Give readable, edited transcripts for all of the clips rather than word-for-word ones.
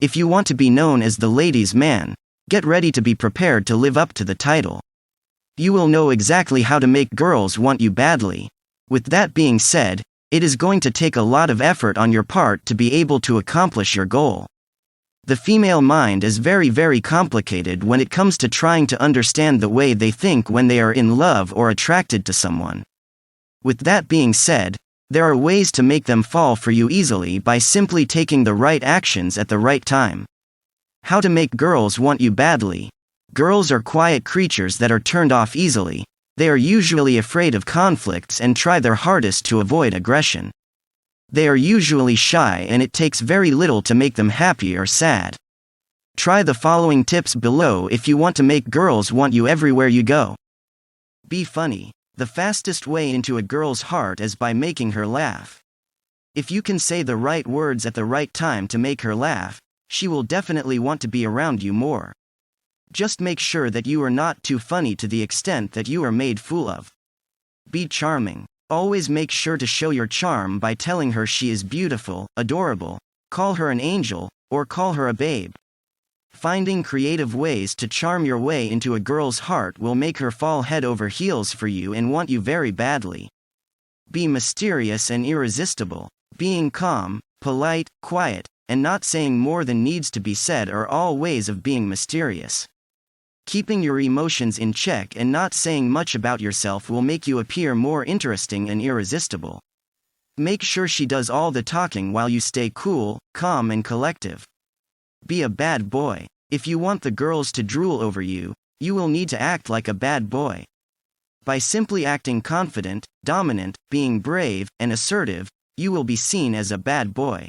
If you want to be known as the ladies' man, get ready to be prepared to live up to the title. You will know exactly how to make girls want you badly. With that being said, it is going to take a lot of effort on your part to be able to accomplish your goal. The female mind is very, very complicated when it comes to trying to understand the way they think when they are in love or attracted to someone. With that being said, there are ways to make them fall for you easily by simply taking the right actions at the right time. How to make girls want you badly. Girls are quiet creatures that are turned off easily. They are usually afraid of conflicts and try their hardest to avoid aggression. They are usually shy and it takes very little to make them happy or sad. Try the following tips below if you want to make girls want you everywhere you go. Be funny. The fastest way into a girl's heart is by making her laugh. If you can say the right words at the right time to make her laugh, she will definitely want to be around you more. Just make sure that you are not too funny to the extent that you are made fool of. Be charming. Always make sure to show your charm by telling her she is beautiful, adorable, call her an angel, or call her a babe. Finding creative ways to charm your way into a girl's heart will make her fall head over heels for you and want you very badly. Be mysterious and irresistible. Being calm, polite, quiet, and not saying more than needs to be said are all ways of being mysterious. Keeping your emotions in check and not saying much about yourself will make you appear more interesting and irresistible. Make sure she does all the talking while you stay cool, calm and collective. Be a bad boy. If you want the girls to drool over you, you will need to act like a bad boy. By simply acting confident, dominant, being brave, and assertive, you will be seen as a bad boy.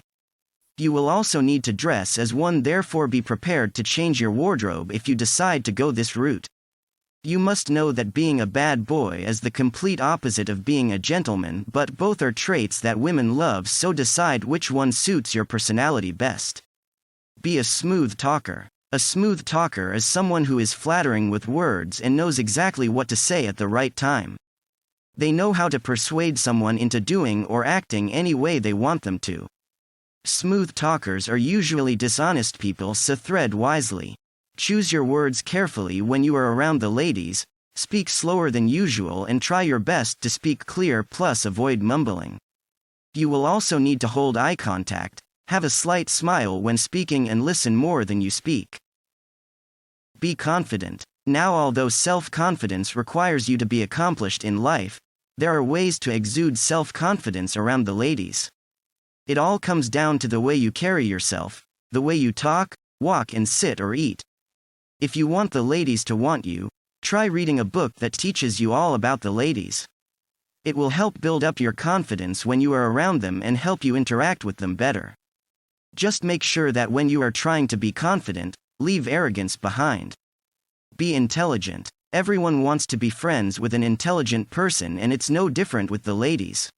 You will also need to dress as one, therefore be prepared to change your wardrobe if you decide to go this route. You must know that being a bad boy is the complete opposite of being a gentleman, but both are traits that women love, so decide which one suits your personality best. Be a smooth talker. A smooth talker is someone who is flattering with words and knows exactly what to say at the right time. They know how to persuade someone into doing or acting any way they want them to. Smooth talkers are usually dishonest people, so tread wisely. Choose your words carefully when you are around the ladies, speak slower than usual and try your best to speak clear, plus avoid mumbling. You will also need to hold eye contact, have a slight smile when speaking and listen more than you speak. Be confident. Now, although self-confidence requires you to be accomplished in life, there are ways to exude self-confidence around the ladies. It all comes down to the way you carry yourself, the way you talk, walk and sit or eat. If you want the ladies to want you, try reading a book that teaches you all about the ladies. It will help build up your confidence when you are around them and help you interact with them better. Just make sure that when you are trying to be confident, leave arrogance behind. Be intelligent. Everyone wants to be friends with an intelligent person, and it's no different with the ladies.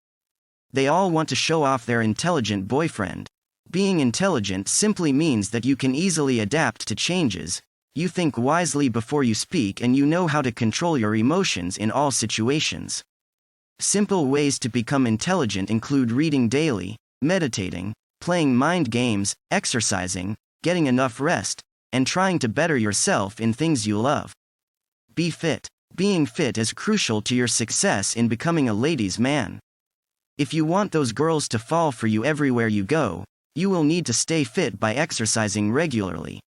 They all want to show off their intelligent boyfriend. Being intelligent simply means that you can easily adapt to changes, you think wisely before you speak, and you know how to control your emotions in all situations. Simple ways to become intelligent include reading daily, meditating, playing mind games, exercising, getting enough rest, and trying to better yourself in things you love. Be fit. Being fit is crucial to your success in becoming a ladies' man. If you want those girls to fall for you everywhere you go, you will need to stay fit by exercising regularly.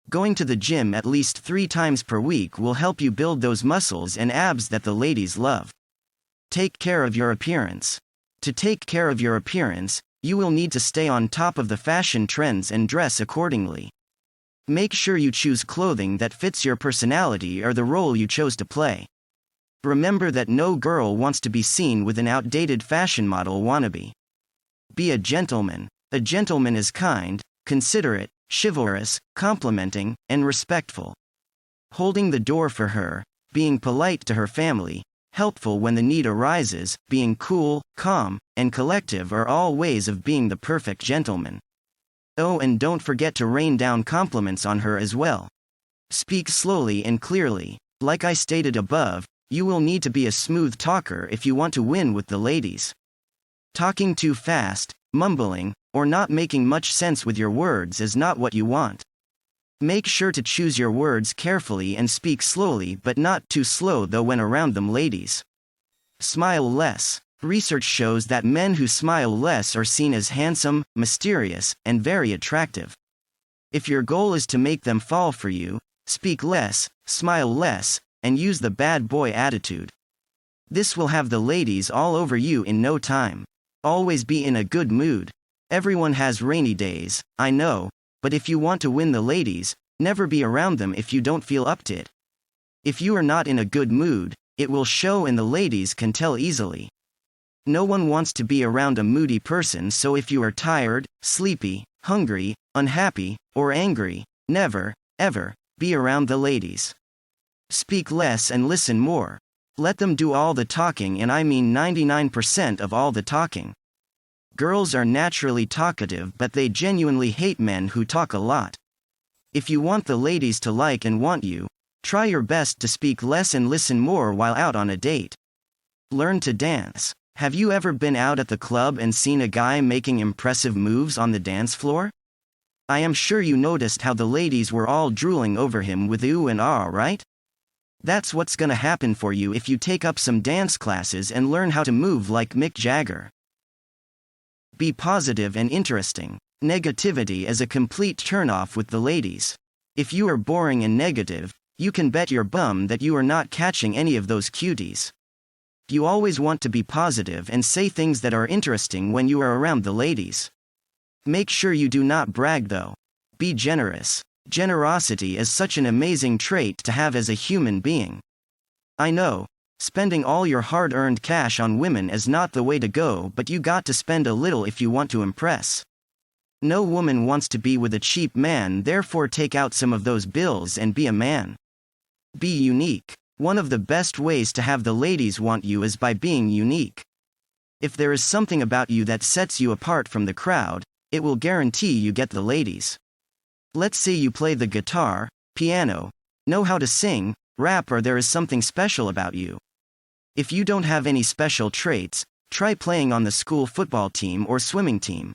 Going to the gym at least 3 times per week will help you build those muscles and abs that the ladies love. Take care of your appearance. To take care of your appearance, you will need to stay on top of the fashion trends and dress accordingly. Make sure you choose clothing that fits your personality or the role you chose to play. Remember that no girl wants to be seen with an outdated fashion model wannabe. Be a gentleman. A gentleman is kind, considerate, chivalrous, complimenting, and respectful. Holding the door for her, being polite to her family, helpful when the need arises, being cool, calm, and collective are all ways of being the perfect gentleman. Oh, and don't forget to rain down compliments on her as well. Speak slowly and clearly. Like I stated above, you will need to be a smooth talker if you want to win with the ladies. Talking too fast, mumbling, or not making much sense with your words is not what you want. Make sure to choose your words carefully and speak slowly but not too slow though when around them ladies. Smile less. Research shows that men who smile less are seen as handsome, mysterious, and very attractive. If your goal is to make them fall for you, speak less, smile less, and use the bad boy attitude. This will have the ladies all over you in no time. Always be in a good mood. Everyone has rainy days, I know, but if you want to win the ladies, never be around them if you don't feel up to it. If you are not in a good mood, it will show and the ladies can tell easily. No one wants to be around a moody person, so if you are tired, sleepy, hungry, unhappy, or angry, never, ever, be around the ladies. Speak less and listen more. Let them do all the talking, and I mean 99% of all the talking. Girls are naturally talkative, but they genuinely hate men who talk a lot. If you want the ladies to like and want you, try your best to speak less and listen more while out on a date. Learn to dance. Have you ever been out at the club and seen a guy making impressive moves on the dance floor? I am sure you noticed how the ladies were all drooling over him with ooh and ah, right? That's what's gonna happen for you if you take up some dance classes and learn how to move like Mick Jagger. Be positive and interesting. Negativity is a complete turnoff with the ladies. If you are boring and negative, you can bet your bum that you are not catching any of those cuties. You always want to be positive and say things that are interesting when you are around the ladies. Make sure you do not brag though. Be generous. Generosity is such an amazing trait to have as a human being. I know, spending all your hard-earned cash on women is not the way to go, but you got to spend a little if you want to impress. No woman wants to be with a cheap man, therefore take out some of those bills and be a man. Be unique. One of the best ways to have the ladies want you is by being unique. If there is something about you that sets you apart from the crowd, it will guarantee you get the ladies. Let's say you play the guitar, piano, know how to sing, rap, or there is something special about you. If you don't have any special traits, try playing on the school football team or swimming team.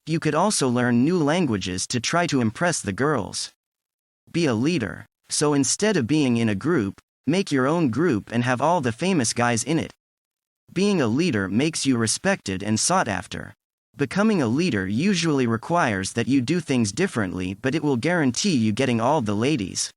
You could also learn new languages to try to impress the girls. Be a leader. So instead of being in a group, make your own group and have all the famous guys in it. Being a leader makes you respected and sought after. Becoming a leader usually requires that you do things differently, but it will guarantee you getting all the ladies.